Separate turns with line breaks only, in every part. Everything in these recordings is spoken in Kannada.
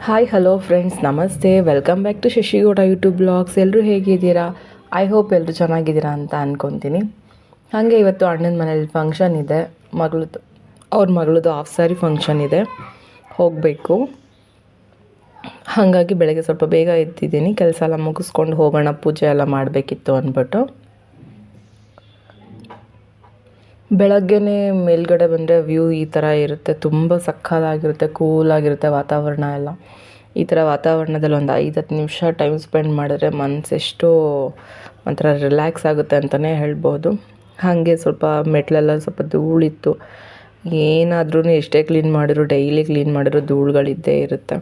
ಹಾಯ್ ಹಲೋ ಫ್ರೆಂಡ್ಸ್, ನಮಸ್ತೆ. Welcome back to Shashigowda YouTube blogs. ಎಲ್ಲರೂ ಹೇಗಿದ್ದೀರಾ? ಐ ಹೋಪ್ ಎಲ್ಲರೂ ಚೆನ್ನಾಗಿದ್ದೀರಾ ಅಂತ ಅಂದ್ಕೊತೀನಿ. ಹಾಗೆ ಇವತ್ತು ಅಣ್ಣನ ಮನೇಲಿ ಫಂಕ್ಷನ್ ಇದೆ, ಅವ್ರ ಮಗಳದು ಹಾಫ್ ಸ್ಯಾರಿ ಫಂಕ್ಷನ್ ಇದೆ, ಹೋಗಬೇಕು. ಹಾಗಾಗಿ ಬೆಳಗ್ಗೆ ಸ್ವಲ್ಪ ಬೇಗ ಎದ್ದಿದ್ದೀನಿ, ಕೆಲಸ ಎಲ್ಲ ಮುಗಿಸ್ಕೊಂಡು ಹೋಗೋಣ, ಪೂಜೆ ಎಲ್ಲ ಮಾಡಬೇಕಿತ್ತು ಅಂದ್ಬಿಟ್ಟು. ಬೆಳಗ್ಗೆನೇ ಮೇಲ್ಗಡೆ ಬಂದರೆ ವ್ಯೂ ಈ ಥರ ಇರುತ್ತೆ, ತುಂಬ ಸಕ್ಕತ್ತಾಗಿರುತ್ತೆ, ಕೂಲಾಗಿರುತ್ತೆ ವಾತಾವರಣ ಎಲ್ಲ. ಈ ಥರ ವಾತಾವರಣದಲ್ಲಿ ಒಂದು 5-10 ನಿಮಿಷ ಟೈಮ್ ಸ್ಪೆಂಡ್ ಮಾಡಿದ್ರೆ ಮನಸ್ಸೆಷ್ಟೋ ಒಂಥರ ರಿಲ್ಯಾಕ್ಸ್ ಆಗುತ್ತೆ ಅಂತಲೇ ಹೇಳ್ಬೋದು. ಹಾಗೆ ಸ್ವಲ್ಪ ಮೆಟ್ಲೆಲ್ಲ ಸ್ವಲ್ಪ ಧೂಳಿತ್ತು, ಏನಾದ್ರೂ ಎಷ್ಟೇ ಕ್ಲೀನ್ ಮಾಡಿದ್ರು, ಡೈಲಿ ಕ್ಲೀನ್ ಮಾಡಿದ್ರು ಧೂಳುಗಳಿದ್ದೇ ಇರುತ್ತೆ.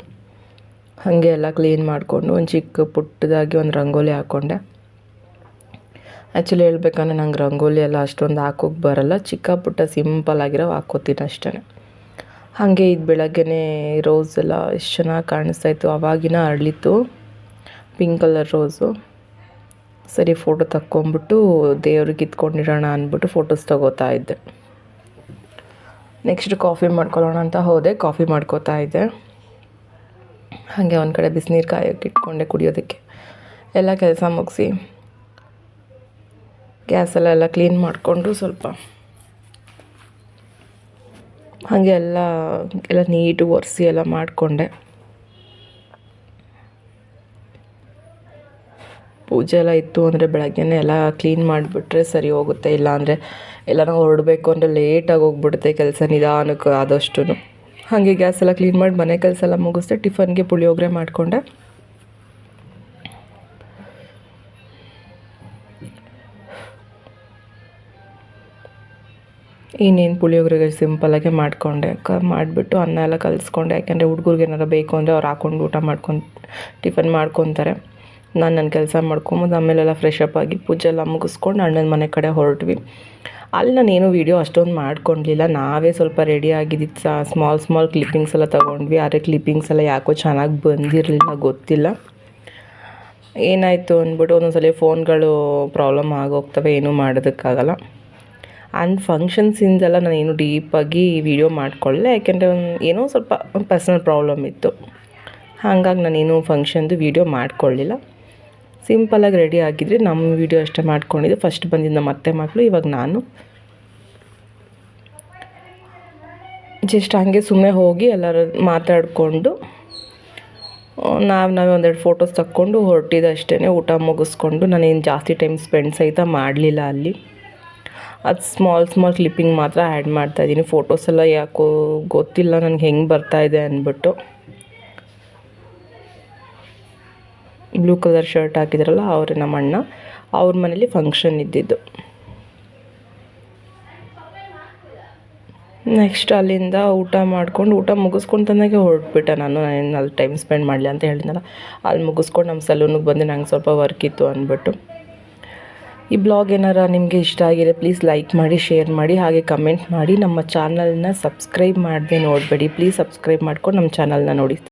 ಹಾಗೆ ಎಲ್ಲ ಕ್ಲೀನ್ ಮಾಡಿಕೊಂಡು ಒಂದು ಚಿಕ್ಕ ಪುಟ್ಟದಾಗಿ ಒಂದು ರಂಗೋಲಿ ಹಾಕ್ಕೊಂಡೆ. ಆ್ಯಕ್ಚುಲಿ ಹೇಳ್ಬೇಕಂದ್ರೆ ನಂಗೆ ರಂಗೋಲಿ ಎಲ್ಲ ಅಷ್ಟೊಂದು ಹಾಕೋಕ್ಕೆ ಬರಲ್ಲ, ಚಿಕ್ಕ ಪುಟ್ಟ ಸಿಂಪಲ್ಲಾಗಿರೋ ಹಾಕ್ಕೋತೀನಿ ಅಷ್ಟೇ. ಹಾಗೆ ಇದು ಬೆಳಗ್ಗೆನೇ ರೋಸ್ ಎಲ್ಲ ಎಷ್ಟು ಚೆನ್ನಾಗಿ ಕಾಣಿಸ್ತಾಯಿತ್ತು, ಆವಾಗಿನ ಅರಳಿತ್ತು ಪಿಂಕ್ ಕಲರ್ ರೋಸು. ಸರಿ ಫೋಟೋ ತಕ್ಕೊಂಬಿಟ್ಟು ದೇವ್ರಿಗೆ ಇಟ್ಕೊಂಡಿರೋಣ ಅಂದ್ಬಿಟ್ಟು ಫೋಟೋಸ್ ತಗೋತಾ ಇದ್ದೆ. ನೆಕ್ಸ್ಟ್ ಕಾಫಿ ಮಾಡ್ಕೊಳ್ಳೋಣ ಅಂತ ಹೋದೆ, ಕಾಫಿ ಮಾಡ್ಕೋತಾ ಇದ್ದೆ. ಹಾಗೆ ಒಂದು ಕಡೆ ಬಿಸಿನೀರು ಕಾಯೋಕ್ಕೆ ಇಟ್ಕೊಂಡೆ ಕುಡಿಯೋದಕ್ಕೆ. ಎಲ್ಲ ಕೆಲಸ ಮುಗಿಸಿ ಗ್ಯಾಸೆಲ್ಲ ಕ್ಲೀನ್ ಮಾಡಿಕೊಂಡು ಸ್ವಲ್ಪ ಹಾಗೆ ಎಲ್ಲ ನೀಟು ಒರೆಸಿ ಎಲ್ಲ ಮಾಡಿಕೊಂಡೆ. ಪೂಜೆ ಎಲ್ಲ ಇತ್ತು ಅಂದರೆ ಬೆಳಗ್ಗೆನೇ ಎಲ್ಲ ಕ್ಲೀನ್ ಮಾಡಿಬಿಟ್ರೆ ಸರಿ ಹೋಗುತ್ತೆ, ಇಲ್ಲಾಂದರೆ ಎಲ್ಲನೂ ಹೊರಡಬೇಕು ಅಂದರೆ ಲೇಟಾಗಿ ಹೋಗ್ಬಿಡುತ್ತೆ ಕೆಲಸ ನಿಧಾನಕ್ಕೆ ಆದಷ್ಟು. ಹಾಗೆ ಗ್ಯಾಸ್ ಎಲ್ಲ ಕ್ಲೀನ್ ಮಾಡಿ ಮನೆ ಕೆಲಸ ಎಲ್ಲ ಮುಗಿಸ್ದೆ. ಟಿಫನ್ಗೆ ಪುಳಿಯೋಗರೆ ಮಾಡಿಕೊಂಡೆ. ಇನ್ನೇನು ಪುಳಿಯೋಗರೆಗೆ ಸಿಂಪಲ್ಲಾಗೆ ಮಾಡಿಕೊಂಡೆ, ಮಾಡಿಬಿಟ್ಟು ಅನ್ನ ಎಲ್ಲ ಕಲಿಸ್ಕೊಂಡೆ. ಯಾಕೆಂದರೆ ಹುಡುಗರಿಗೆ ಏನಾರು ಬೇಕು ಅಂದರೆ ಅವ್ರು ಹಾಕ್ಕೊಂಡು ಊಟ ಟಿಫನ್ ಮಾಡ್ಕೊತಾರೆ. ನಾನು ನನ್ನ ಕೆಲಸ ಮಾಡ್ಕೊಂಬಂದು ಆಮೇಲೆಲ್ಲ ಫ್ರೆಶ್ ಅಪ್ ಆಗಿ ಪೂಜೆ ಎಲ್ಲ ಮುಗಿಸ್ಕೊಂಡು ಅಣ್ಣನ ಮನೆ ಕಡೆ ಹೊರಟ್ವಿ. ಅಲ್ಲಿ ನಾನೇನು ವೀಡಿಯೋ ಅಷ್ಟೊಂದು ಮಾಡ್ಕೊಳ್ಲಿಲ್ಲ, ನಾವೇ ಸ್ವಲ್ಪ ರೆಡಿ ಆಗಿದ್ದಿತ್ತು. ಸ್ಮಾಲ್ ಕ್ಲಿಪ್ಪಿಂಗ್ಸ್ ಎಲ್ಲ ತೊಗೊಂಡ್ವಿ, ಆದರೆ ಕ್ಲಿಪ್ಪಿಂಗ್ಸ್ ಎಲ್ಲ ಯಾಕೋ ಚೆನ್ನಾಗಿ ಬಂದಿರಲಿಲ್ಲ, ಗೊತ್ತಿಲ್ಲ ಏನಾಯಿತು ಅಂದ್ಬಿಟ್ಟು. ಒಂದೊಂದ್ಸಲ ಫೋನ್ಗಳು ಪ್ರಾಬ್ಲಮ್ ಆಗೋಗ್ತವೆ, ಏನೂ ಮಾಡೋದಕ್ಕಾಗಲ್ಲ. ಆ್ಯಂಡ್ ಫಂಕ್ಷನ್ಸಿಂದೆಲ್ಲ ನಾನೇನು ಡೀಪಾಗಿ ವೀಡಿಯೋ ಮಾಡ್ಕೊಳ್ಳೆ, ಯಾಕೆಂದರೆ ಏನೋ ಸ್ವಲ್ಪ ಪರ್ಸ್ನಲ್ ಪ್ರಾಬ್ಲಮ್ ಇತ್ತು. ಹಾಗಾಗಿ ನಾನೇನು ಫಂಕ್ಷನ್ದು ವೀಡಿಯೋ ಮಾಡ್ಕೊಳ್ಳಿಲ್ಲ. ಸಿಂಪಲಾಗಿ ರೆಡಿ ಆಗಿದ್ದರೆ ನಮ್ಮ ವೀಡಿಯೋ ಅಷ್ಟೇ ಮಾಡ್ಕೊಂಡಿದ್ದೆ. ಫಸ್ಟ್ ಬಂದಿದ್ದು ನಮ್ಮ ಅತ್ತೆ ಮಕ್ಕಳು, ಇವಾಗ ನಾನು ಜಸ್ಟ್ ಹಾಗೆ ಸುಮ್ಮನೆ ಹೋಗಿ ಎಲ್ಲರೂ ಮಾತಾಡಿಕೊಂಡು ನಾವೇ ಒಂದೆರಡು ಫೋಟೋಸ್ ತಕ್ಕೊಂಡು ಹೊರಟಿದ್ದು ಅಷ್ಟೇ. ಊಟ ಮುಗಿಸ್ಕೊಂಡು ನಾನೇನು ಜಾಸ್ತಿ ಟೈಮ್ ಸ್ಪೆಂಡ್ ಸಹಿತ ಮಾಡಲಿಲ್ಲ ಅಲ್ಲಿ. ಅದು ಸ್ಮಾಲ್ ಕ್ಲಿಪ್ಪಿಂಗ್ ಮಾತ್ರ ಆ್ಯಡ್ ಮಾಡ್ತಾಯಿದ್ದೀನಿ. ಫೋಟೋಸ್ ಎಲ್ಲ ಯಾಕೋ ಗೊತ್ತಿಲ್ಲ ನನಗೆ ಹೆಂಗೆ ಬರ್ತಾಯಿದೆ ಅಂದ್ಬಿಟ್ಟು. ಬ್ಲೂ ಕಲರ್ ಶರ್ಟ್ ಹಾಕಿದ್ರಲ್ಲ ಅವರೇ ನಮ್ಮ ಅಣ್ಣ, ಅವ್ರ ಮನೇಲಿ ಫಂಕ್ಷನ್ ಇದ್ದಿದ್ದು. ನೆಕ್ಸ್ಟ್ ಅಲ್ಲಿಂದ ಊಟ ಮುಗಿಸ್ಕೊಂಡು ತಂದಾಗೆ ಹೊರಟ್ಬಿಟ್ಟೆ. ನಾನು ಅಲ್ಲಿ ಟೈಮ್ ಸ್ಪೆಂಡ್ ಮಾಡಲಿ ಅಂತ ಹೇಳಿದ್ನಲ್ಲ, ಅಲ್ಲಿ ಮುಗಿಸ್ಕೊಂಡು ನಮ್ಮ ಸಲೂನಿಗೆ ಬಂದು ನಂಗೆ ಸ್ವಲ್ಪ ವರ್ಕ್ ಇತ್ತು ಅಂದ್ಬಿಟ್ಟು. ಈ ಬ್ಲಾಗ್ ಏನಾರ ನಿಮಗೆ ಇಷ್ಟ ಆಗಿದೆ ಪ್ಲೀಸ್ ಲೈಕ್ ಮಾಡಿ, ಶೇರ್ ಮಾಡಿ, ಹಾಗೆ ಕಮೆಂಟ್ ಮಾಡಿ. ನಮ್ಮ ಚಾನಲ್ನ ಸಬ್ಸ್ಕ್ರೈಬ್ ಮಾಡದೆ ನೋಡಬೇಡಿ, ಪ್ಲೀಸ್ ಸಬ್ಸ್ಕ್ರೈಬ್ ಮಾಡ್ಕೊಂಡು ನಮ್ಮ ಚಾನಲ್ನ ನೋಡಿ.